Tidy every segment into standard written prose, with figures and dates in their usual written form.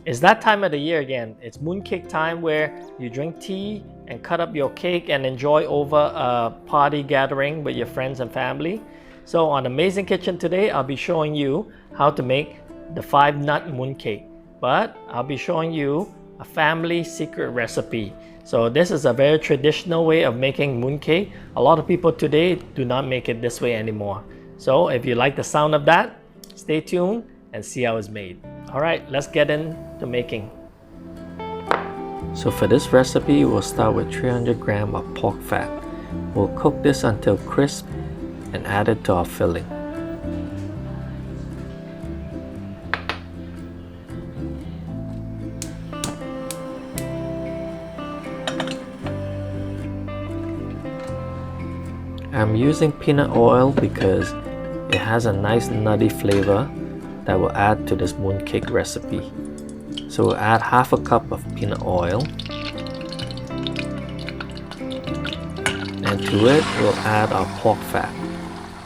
It's that time of the year again. It's mooncake time where you drink tea and cut up your cake and enjoy over a party gathering with your friends and family. So on Amazing Kitchen today, I'll be showing you how to make the 5-nut mooncake. But I'll be showing you a family secret recipe. So this is a very traditional way of making mooncake. A lot of people today do not make it this way anymore. So if you like the sound of that, stay tuned and see how it's made. Alright, let's get into making. So for this recipe, we'll start with 300 grams of pork fat. We'll cook this until crisp and add it to our filling. I'm using peanut oil because it has a nice nutty flavor that will add to this mooncake recipe. So we'll add half a cup of peanut oil, and to it we'll add our pork fat.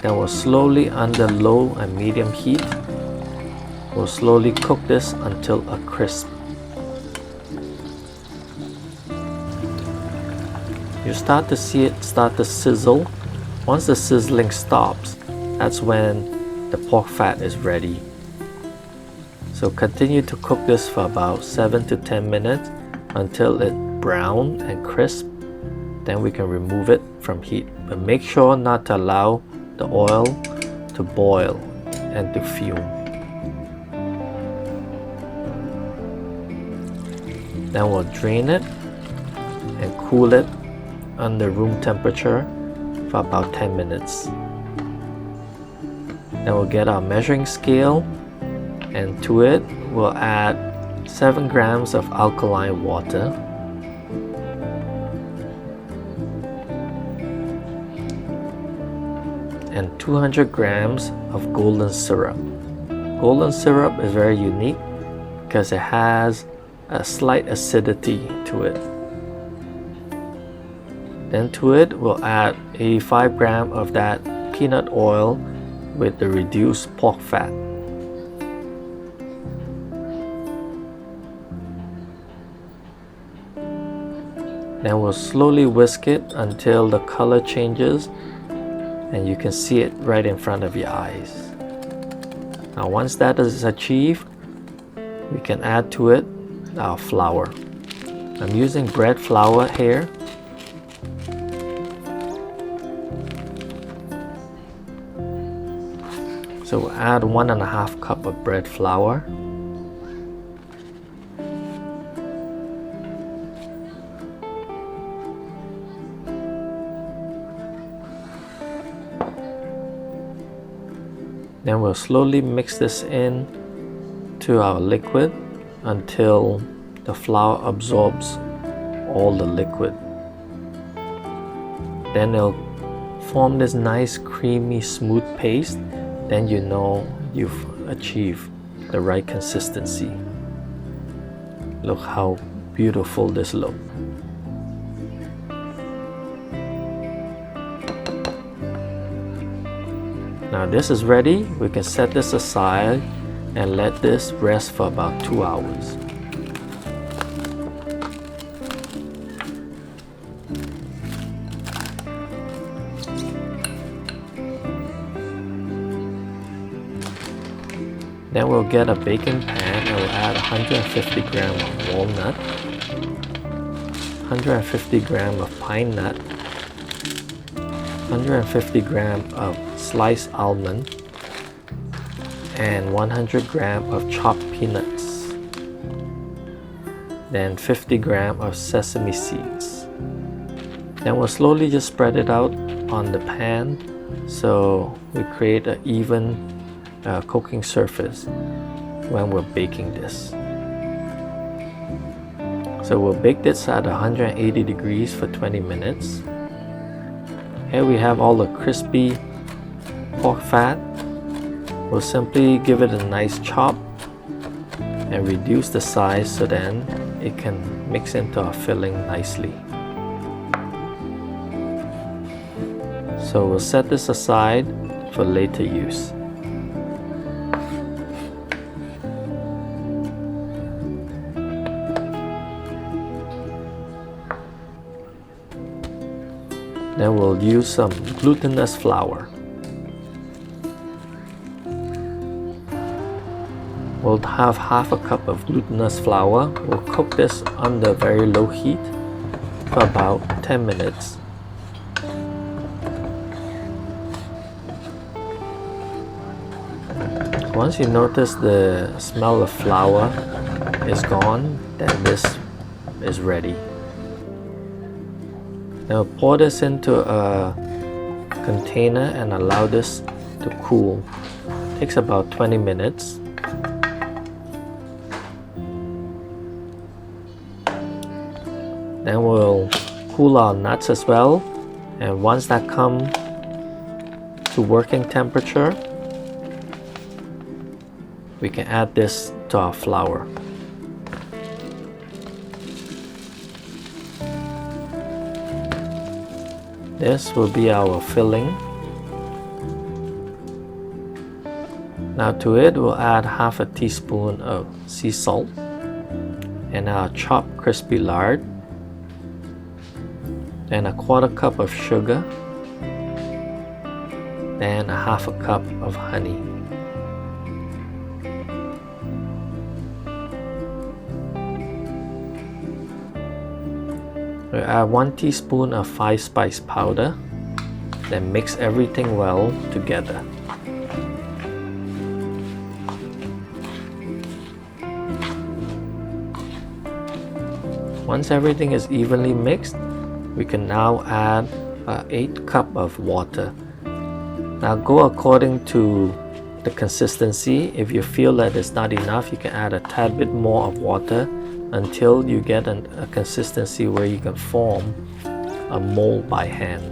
Then we'll slowly, under low and medium heat, we'll slowly cook this until a crisp. You start to see it start to sizzle. Once the sizzling stops, that's when the pork fat is ready. So continue to cook this for about 7 to 10 minutes until it's brown and crisp. Then we can remove it from heat. But make sure not to allow the oil to boil and to fume. Then we'll drain it and cool it under room temperature for about 10 minutes. Then we'll get our measuring scale, and to it we'll add 7 grams of alkaline water, and 200 grams of golden syrup. Golden syrup is very unique because it has a slight acidity to it. Then to it we'll add 85 grams of that peanut oil with the reduced pork fat. Then we'll slowly whisk it until the color changes and you can see it right in front of your eyes. Now once that is achieved, we can add to it our flour. I'm using bread flour here. So we'll add 1.5 cup of bread flour. Then we'll slowly mix this in to our liquid until the flour absorbs all the liquid. Then it'll form this nice creamy smooth paste. Then you know you've achieved the right consistency. Look how beautiful this looks. Now this is ready. We can set this aside and let this rest for about 2 hours. Then we'll get a baking pan and we'll add 150 grams of walnut, 150 grams of pine nut, 150 grams of sliced almond, and 100 grams of chopped peanuts. Then 50 grams of sesame seeds. Then we'll slowly just spread it out on the pan so we create an even cooking surface when we're baking this. So we'll bake this at 180 degrees for 20 minutes. Here we have all the crispy pork fat. We'll simply give it a nice chop and reduce the size so then it can mix into our filling nicely. So we'll set this aside for later use. Then we'll use some glutinous flour. We'll have half a cup of glutinous flour. We'll cook this under very low heat for about 10 minutes. Once you notice the smell of flour is gone, then this is ready. Now pour this into a container and allow this to cool. It takes about 20 minutes. Then we'll cool our nuts as well, and once that comes to working temperature, we can add this to our flour. This will be our filling. Now to it we'll add half a teaspoon of sea salt and our chopped crispy lard, then a quarter cup of sugar, then a half a cup of honey. We add 1 teaspoon of 5-spice powder, then mix everything well together. Once everything is evenly mixed, we can now add 8 cups of water. Now go according to the consistency. If you feel that it's not enough, you can add a tad bit more of water until you get a consistency where you can form a mold by hand.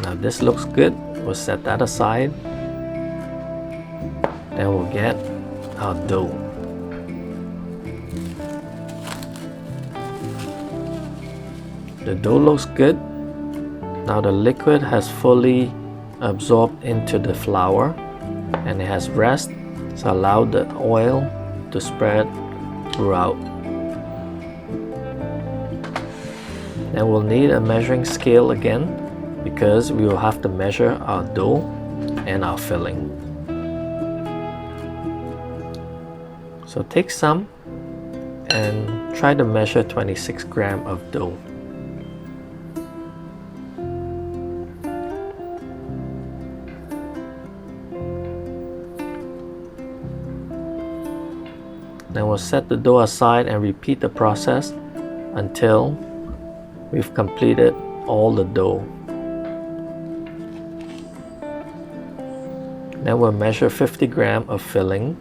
Now this looks good. We'll set that aside. Then we'll get our dough. The dough looks good. Now the liquid has fully absorbed into the flour and it has rest, so allow the oil to spread throughout. Then we'll need a measuring scale again because we will have to measure our dough and our filling. So take some and try to measure 26 grams of dough. Then we'll set the dough aside and repeat the process until we've completed all the dough. Then we'll measure 50 grams of filling.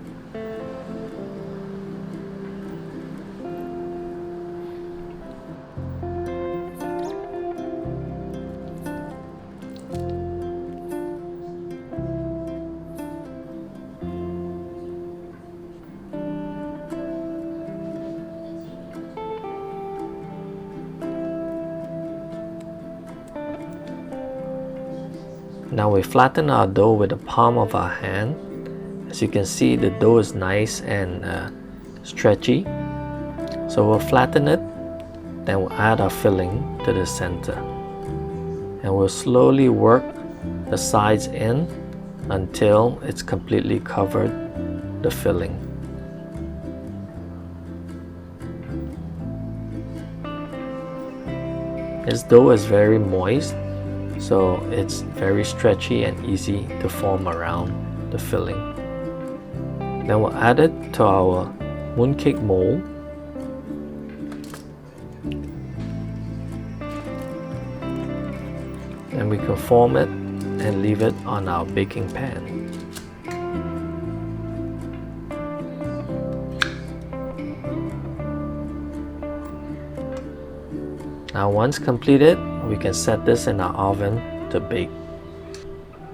Now we flatten our dough with the palm of our hand. As you can see, the dough is nice and stretchy. So we'll flatten it, then we'll add our filling to the center. And we'll slowly work the sides in until it's completely covered the filling. This dough is very moist, so it's very stretchy and easy to form around the filling. Then we'll add it to our mooncake mold. And we can form it and leave it on our baking pan. Now once completed, we can set this in our oven to bake.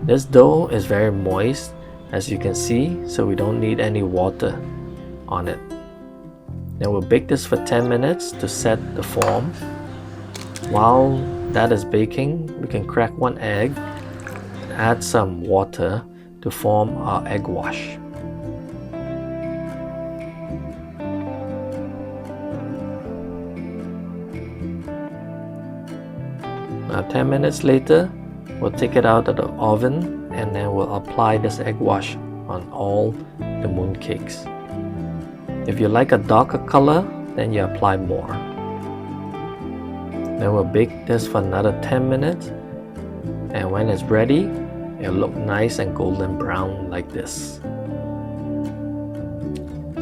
This dough is very moist, as you can see, so we don't need any water on it. Then we'll bake this for 10 minutes to set the form. While that is baking, we can crack one egg, add some water to form our egg wash. Now 10 minutes later, we'll take it out of the oven and then we'll apply this egg wash on all the mooncakes. If you like a darker color, then you apply more. Then we'll bake this for another 10 minutes, and when it's ready, it'll look nice and golden brown like this.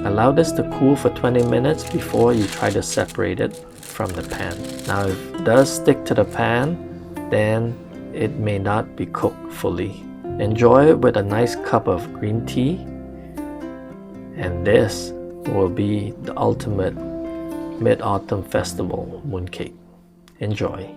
Allow this to cool for 20 minutes before you try to separate it from the pan. Now if it does stick to the pan, then it may not be cooked fully. Enjoy it with a nice cup of green tea, and this will be the ultimate Mid-Autumn Festival mooncake. Enjoy.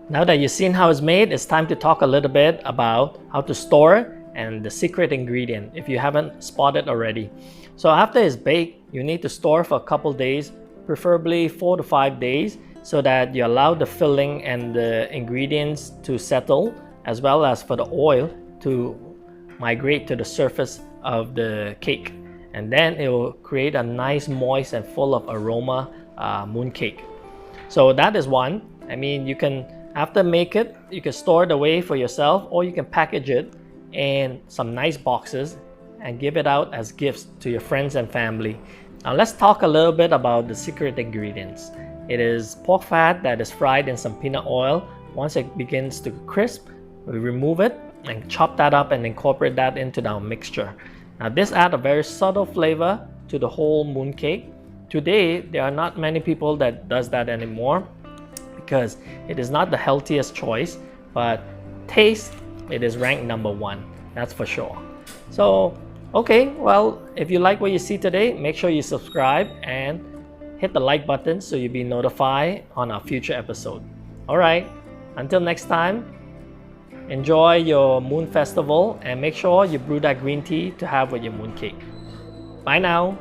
Now that you've seen how it's made, it's time to talk a little bit about how to store it and the secret ingredient if you haven't spotted already. So after it's baked, you need to store for a couple days, preferably 4 to 5 days, so that you allow the filling and the ingredients to settle, as well as for the oil to migrate to the surface of the cake. And then it will create a nice, moist and full of aroma mooncake. So that is one. I mean, you can, after make it, you can store it away for yourself, or you can package it in some nice boxes and give it out as gifts to your friends and family. Now let's talk a little bit about the secret ingredients. It is pork fat that is fried in some peanut oil. Once it begins to crisp, we remove it and chop that up and incorporate that into our mixture. Now this adds a very subtle flavor to the whole mooncake. Today, there are not many people that does that anymore because it is not the healthiest choice, but taste, it is ranked number 1, that's for sure. So, okay, well, if you like what you see today, make sure you subscribe and hit the like button so you'll be notified on our future episode. Alright, until next time, enjoy your moon festival and make sure you brew that green tea to have with your mooncake. Bye now!